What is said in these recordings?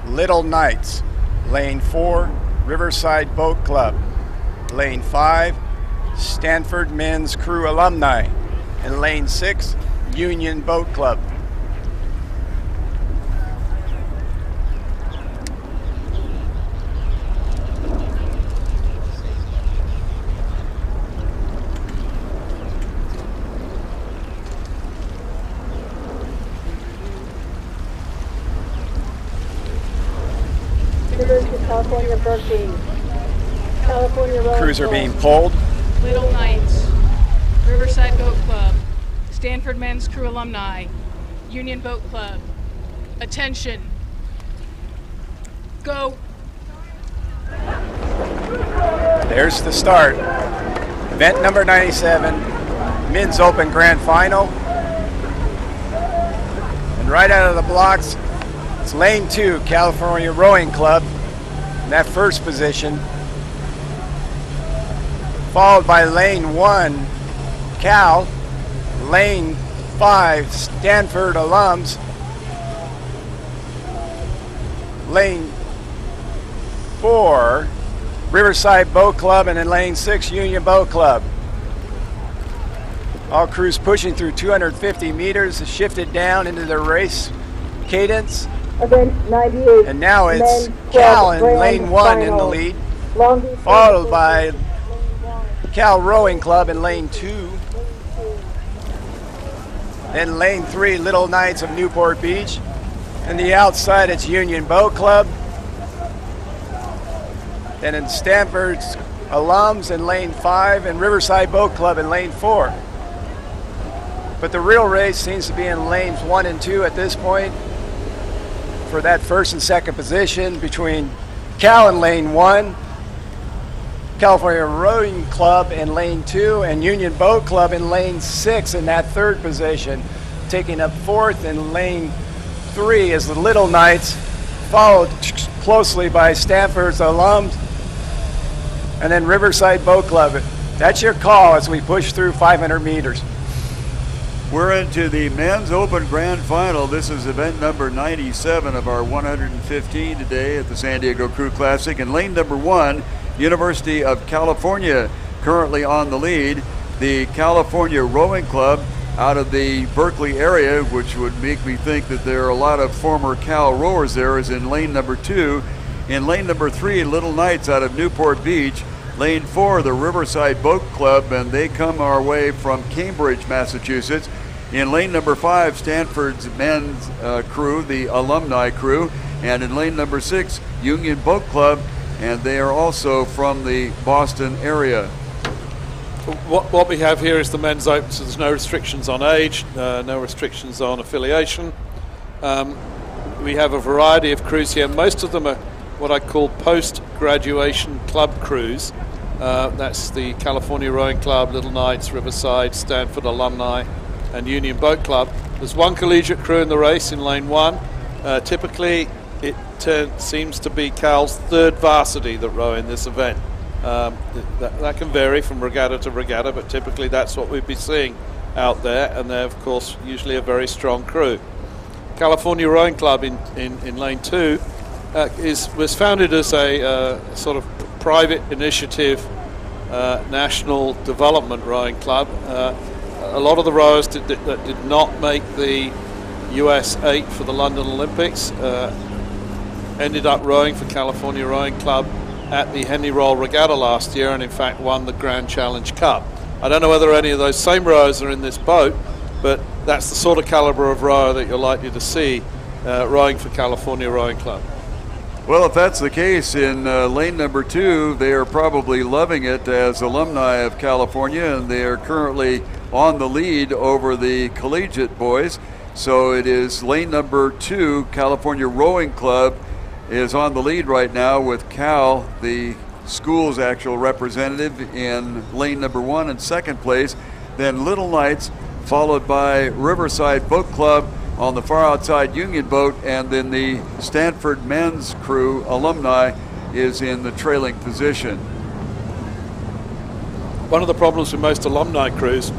Little Knights. Lane 4, Riverside Boat Club. Lane 5, Stanford Men's Crew Alumni. And Lane 6, Union Boat Club. California Berkeley. California Road. Crews are being pulled. Little Knights, Riverside Boat Club, Stanford Men's Crew Alumni, Union Boat Club. Attention. Go. There's the start. Event number 97, Men's Open Grand Final. And right out of the blocks, it's Lane 2, California Rowing Club, in that first position. Followed by Lane 1, Cal. Lane 5, Stanford Alums. Lane 4, Riverside Boat Club, and then Lane 6, Union Boat Club. All crews pushing through 250 meters, shifted down into the race cadence. Event 98. And now it's Cal in Lane 1 in the lead, followed by Cal Rowing Club in Lane 2. Then Lane 3, Little Knights of Newport Beach. And the outside, it's Union Boat Club. Then in Stanford's Alums in Lane 5 and Riverside Boat Club in Lane 4. But the real race seems to be in lanes 1 and 2 at this point for that first and second position between Cal in Lane 1, California Rowing Club in Lane 2, and Union Boat Club in Lane 6 in that third position. Taking up fourth in Lane 3 is the Little Knights, followed closely by Stanford's Alums, and then Riverside Boat Club. That's your call as we push through 500 meters. We're into the Men's Open Grand Final. This is event number 97 of our 115 today at the San Diego Crew Classic. And lane number 1, University of California, currently on the lead. The California Rowing Club out of the Berkeley area, which would make me think that there are a lot of former Cal rowers there, is in lane number 2. In lane number 3, Little Knights out of Newport Beach. Lane 4, the Riverside Boat Club, and they come our way from Cambridge, Massachusetts. In lane number 5, Stanford's men's crew, the alumni crew. And in lane number 6, Union Boat Club, and they are also from the Boston area. What we have here is the men's open, so there's no restrictions on age, no restrictions on affiliation. We have a variety of crews here. Most of them are what I call post-graduation club crews. That's the California Rowing Club, Little Knights, Riverside, Stanford Alumni, and Union Boat Club. There's one collegiate crew in the race in lane 1. Typically, it seems to be Cal's third varsity that row in this event. That can vary from regatta to regatta, but typically that's what we'd be seeing out there, and they're, of course, usually a very strong crew. California Rowing Club in lane 2 was founded as a sort of private initiative national development rowing club. A lot of the rowers that did not make the US 8 for the London Olympics ended up rowing for California Rowing Club at the Henry Roll Regatta last year, and in fact won the Grand Challenge Cup. I don't know whether any of those same rowers are in this boat, but that's the sort of caliber of rower that you're likely to see rowing for California Rowing Club. Well, if that's the case, in lane number 2, they are probably loving it as alumni of California, and they are currently on the lead over the collegiate boys. So it is lane number 2, California Rowing Club, is on the lead right now with Cal, the school's actual representative, in lane number 1 in second place. Then Little Knights, followed by Riverside Boat Club on the far outside, Union Boat, and then the Stanford men's crew alumni is in the trailing position. One of the problems with most alumni crews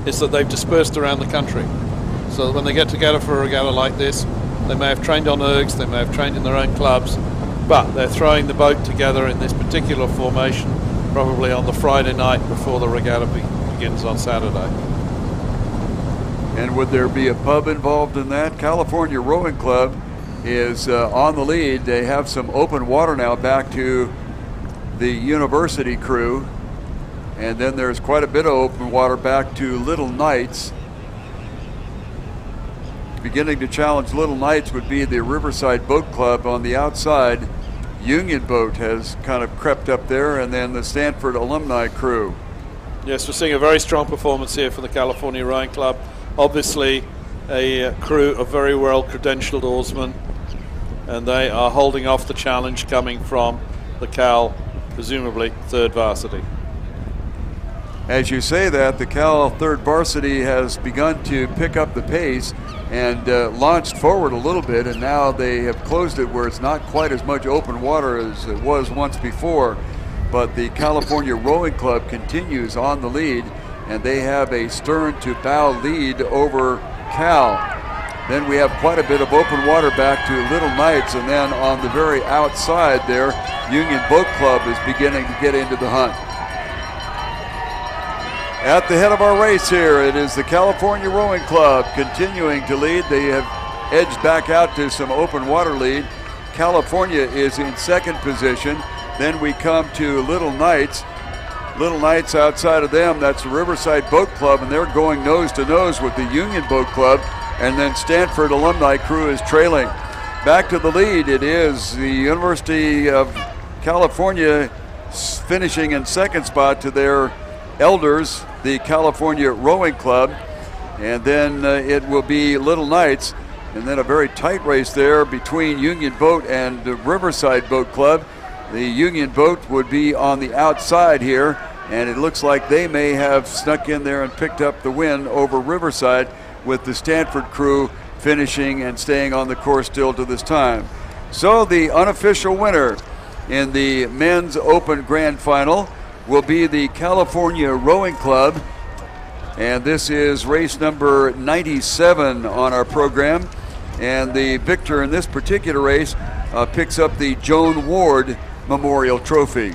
is that they've dispersed around the country. So when they get together for a regatta like this, They may have trained on ergs, they may have trained in their own clubs, but they're throwing the boat together in this particular formation probably on the Friday night before the regatta begins on Saturday. And would there be a pub involved in that? California Rowing Club is on the lead. They have some open water now back to the university crew. And then there's quite a bit of open water back to Little Knights. Beginning to challenge Little Knights would be the Riverside Boat Club on the outside. Union Boat has kind of crept up there, and then the Stanford alumni crew. Yes, we're seeing a very strong performance here for the California Rowing Club. Obviously a crew of very well credentialed oarsmen, and they are holding off the challenge coming from the Cal, presumably third varsity. As you say that, the Cal third varsity has begun to pick up the pace and launched forward a little bit, and now they have closed it where it's not quite as much open water as it was once before. But the California Rowing Club continues on the lead, and they have a stern to bow lead over Cal. Then we have quite a bit of open water back to Little Knights, and then on the very outside there, Union Boat Club is beginning to get into the hunt. At the head of our race here, it is the California Rowing Club continuing to lead. They have edged back out to some open water lead. California is in second position. Then we come to Little Knights. Little Knights outside of them, that's the Riverside Boat Club, and they're going nose to nose with the Union Boat Club. And then Stanford alumni crew is trailing. Back to the lead, it is the University of California finishing in second spot to their elders, the California Rowing Club. And then it will be Little Knights. And then a very tight race there between Union Boat and the Riverside Boat Club. The Union Boat would be on the outside here, and it looks like they may have snuck in there and picked up the win over Riverside, with the Stanford crew finishing and staying on the course still to this time. So the unofficial winner in the men's open grand final will be the California Rowing Club, and this is race number 97 on our program. And the victor in this particular race picks up the Joan Ward Memorial Trophy.